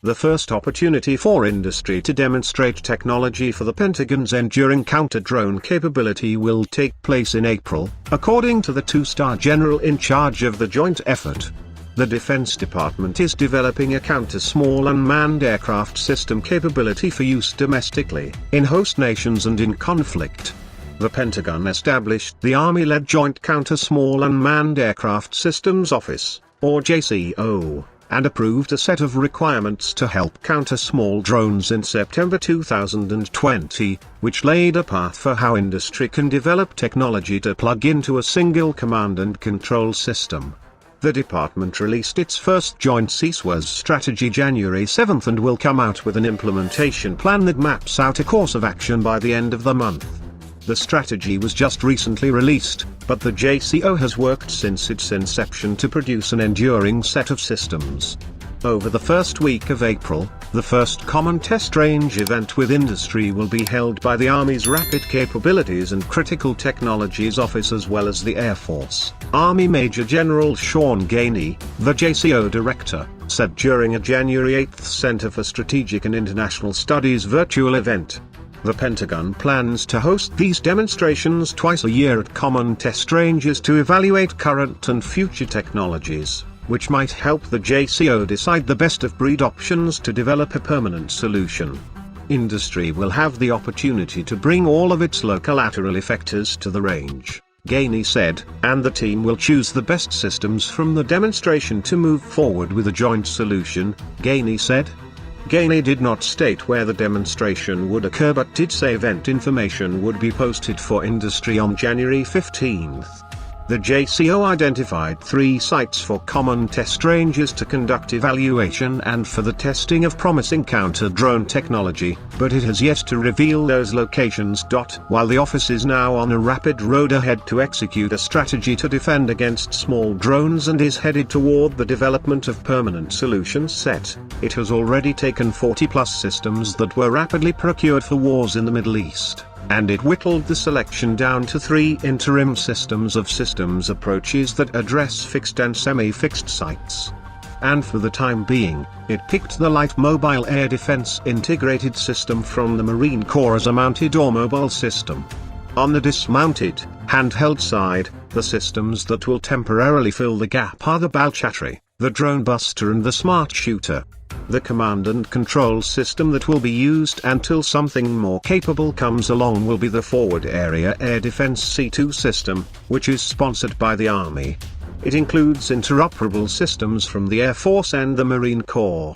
The first opportunity for industry to demonstrate technology for the Pentagon's enduring counter-drone capability will take place in April, according to the two-star general in charge of the joint effort. The Defense Department is developing a counter-small unmanned aircraft system capability for use domestically, in host nations and in conflict. The Pentagon established the Army-led Joint Counter-Small Unmanned Aircraft Systems Office, or JCO, and approved a set of requirements to help counter small drones in September 2020, which laid a path for how industry can develop technology to plug into a single command and control system. The department released its first joint CSWAS strategy January 7 and will come out with an implementation plan that maps out a course of action by the end of the month. The strategy was just recently released, but the JCO has worked since its inception to produce an enduring set of systems. Over the first week of April, the first common test range event with industry will be held by the Army's Rapid Capabilities and Critical Technologies Office as well as the Air Force. Army Major General Sean Gainey, the JCO director, said during a January 8 Center for Strategic and International Studies virtual event. The Pentagon plans to host these demonstrations twice a year at common test ranges to evaluate current and future technologies, which might help the JCO decide the best-of-breed options to develop a permanent solution. Industry will have the opportunity to bring all of its local lateral effectors to the range, Gainey said, and the team will choose the best systems from the demonstration to move forward with a joint solution, Gainey said. Gainey did not state where the demonstration would occur but did say event information would be posted for industry on January 15. The JCO identified 3 sites for common test ranges to conduct evaluation and for the testing of promising counter-drone technology, but it has yet to reveal those locations. While the office is now on a rapid road ahead to execute a strategy to defend against small drones and is headed toward the development of permanent solution set, it has already taken 40+ systems that were rapidly procured for wars in the Middle East, and it whittled the selection down to 3 interim systems of systems approaches that address fixed and semi-fixed sites. And for the time being, it picked the Light Mobile Air Defense Integrated System from the Marine Corps as a mounted or mobile system. On the dismounted, handheld side, the systems that will temporarily fill the gap are the Balchatri, the Drone Buster and the Smart Shooter. The command and control system that will be used until something more capable comes along will be the Forward Area Air Defense C2 system, which is sponsored by the Army. It includes interoperable systems from the Air Force and the Marine Corps.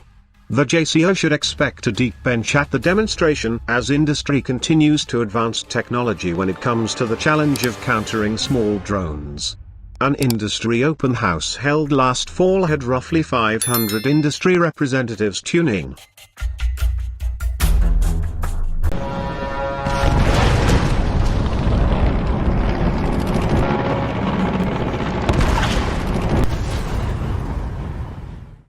The JCO should expect a deep bench at the demonstration as industry continues to advance technology when it comes to the challenge of countering small drones. An industry open house held last fall had roughly 500 industry representatives tuning in.